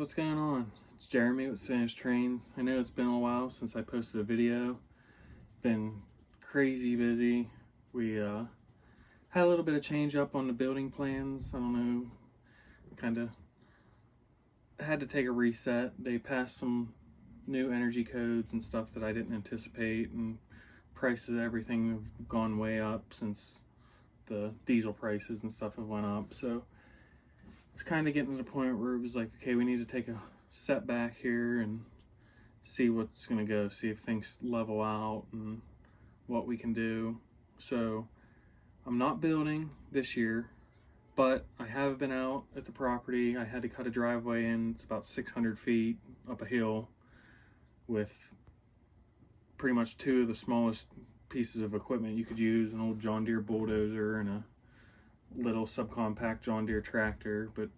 what's going on? It's Jeremy with MTH Trains. I know it's been a while since I posted a video. Been crazy busy. We had a little bit of change up on the building plans. I don't know, kind of had to take a reset. They passed some new energy codes and stuff that I didn't anticipate, and prices of everything have gone way up since the diesel prices and stuff have went up. So it's kind of getting to the point where it was like, okay, we need to take a step back here and see what's going to go, see if things level out and what we can do. So I'm not building this year, but I have been out at the property. I had to cut a driveway in. It's about 600 feet up a hill with pretty much two of the smallest pieces of equipment you could use, an old John Deere bulldozer and a little subcompact John Deere tractor. But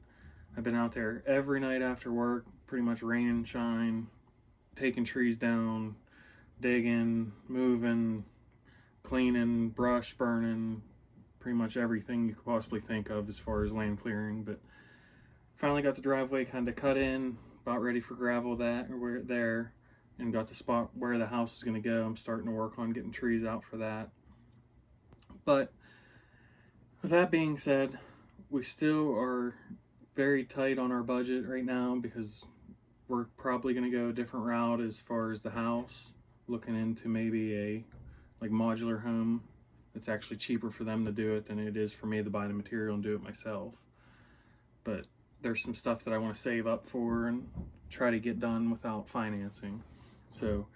I've been out there every night after work, pretty much rain and shine, taking trees down, digging, moving, cleaning, brush burning, pretty much everything you could possibly think of as far as land clearing. But finally got the driveway kind of cut in, about ready for gravel there, and got the spot where the house is going to go. I'm starting to work on getting trees out for that. But with that being said, we still are very tight on our budget right now because we're probably going to go a different route as far as the house, looking into maybe a modular home. It's actually cheaper for them to do it than it is for me to buy the material and do it myself. But there's some stuff that I want to save up for and try to get done without financing. So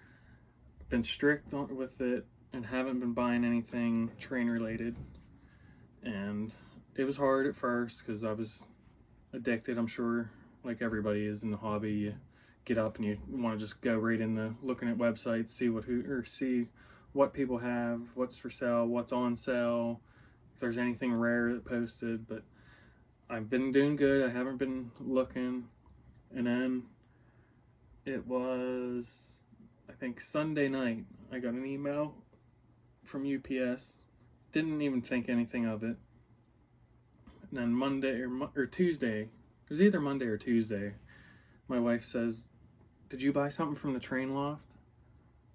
I've been strict with it and haven't been buying anything train related. And it was hard at first because I was addicted. I'm sure like everybody is in the hobby. You get up and you want to just go right into looking at websites, see what people have, what's for sale, what's on sale, if there's anything rare that posted. But I've been doing good. I haven't been looking. And then it was, I think, Sunday night, I got an email from UPS. Didn't even think anything of it. And then Monday or Tuesday, it was either Monday or Tuesday, my wife says, "Did you buy something from the Train Loft?"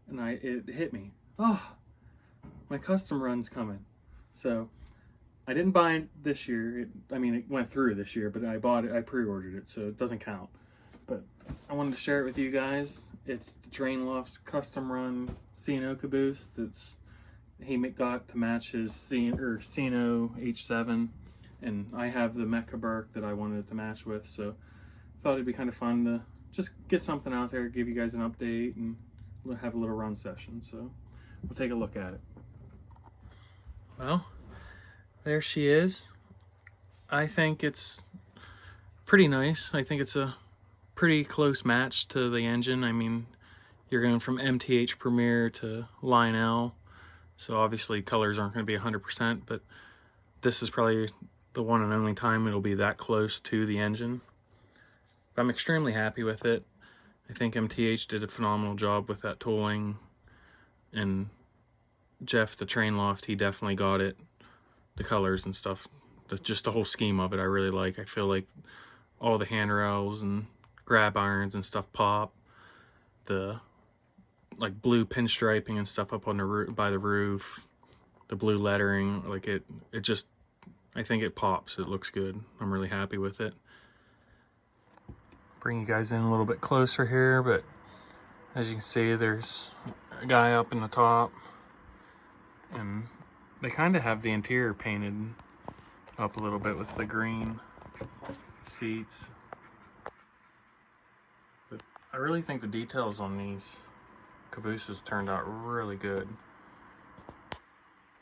And it hit me. Oh, my custom run's coming. So I didn't buy it this year. It went through this year, but I bought it. I pre-ordered it, so it doesn't count. But I wanted to share it with you guys. It's the Train Loft's custom run Sodano Caboose he got to match his Sodano H7, and I have the Mecha Berk that I wanted it to match with. So I thought it'd be kind of fun to just get something out there, give you guys an update, and have a little run session. So we'll take a look at it. Well, there she is. I think it's pretty nice. I think it's a pretty close match to the engine. I mean, you're going from MTH Premier to Line L, so obviously colors aren't going to be 100%, but this is probably the one and only time it'll be that close to the engine. But I'm extremely happy with it. I think MTH did a phenomenal job with that tooling, and Jeff, the Train Loft, he definitely got it. The colors and stuff, just the whole scheme of it, I really like. I feel like all the handrails and grab irons and stuff pop. The blue pinstriping and stuff up on the roof, by the roof, the blue lettering, I think it pops. It looks good. I'm really happy with it. Bring you guys in a little bit closer here, but as you can see, there's a guy up in the top, and they kind of have the interior painted up a little bit with the green seats. But I really think the details on these cabooses turned out really good.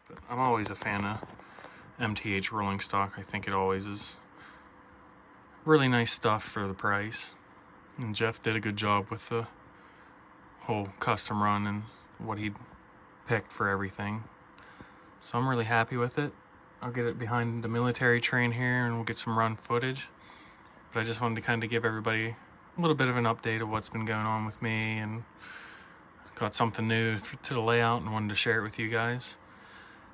But I'm always a fan of MTH rolling stock. I think it always is really nice stuff for the price. And Jeff did a good job with the whole custom run and what he picked for everything. So I'm really happy with it. I'll get it behind the military train here and we'll get some run footage. But I just wanted to kind of give everybody a little bit of an update of what's been going on with me, and got something new to the layout and wanted to share it with you guys.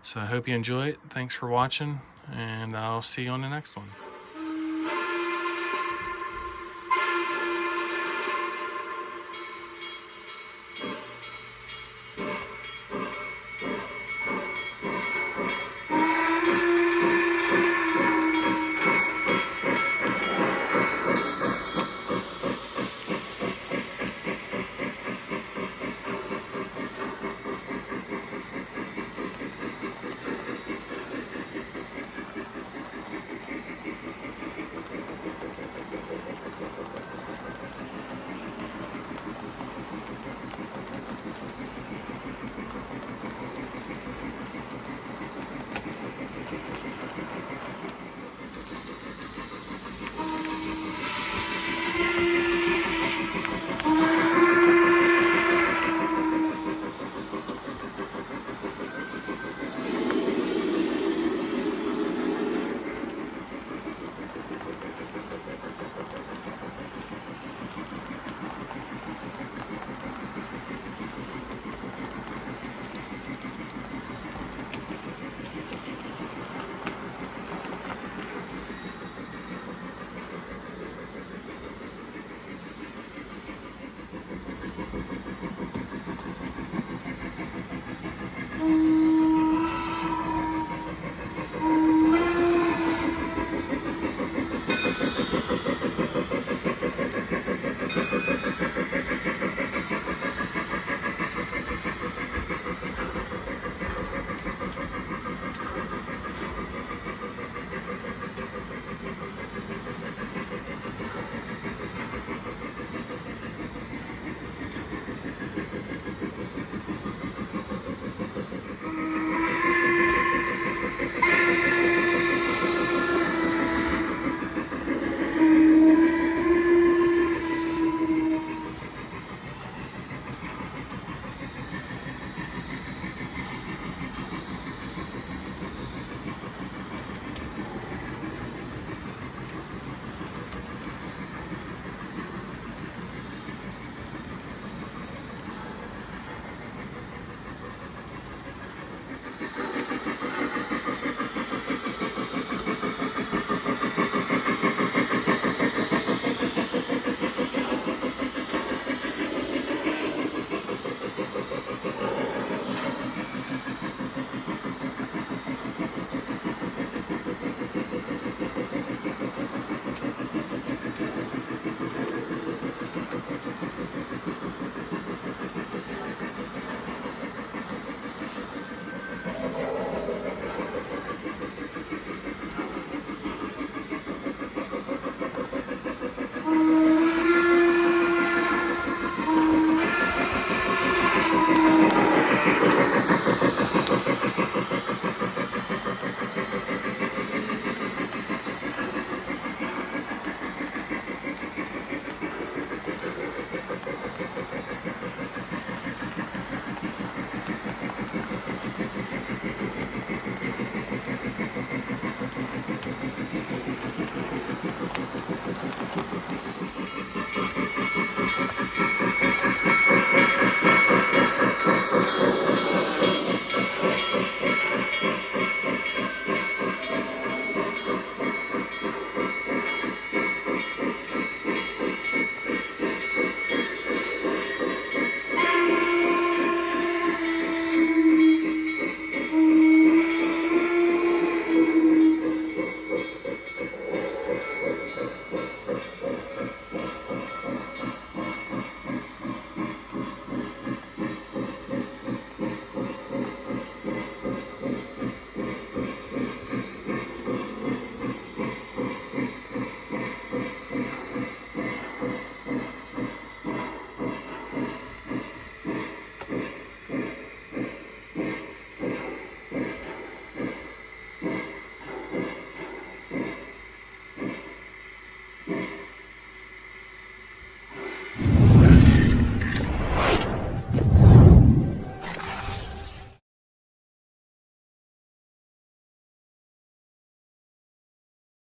So I hope you enjoy it. Thanks for watching, and I'll see you on the next one.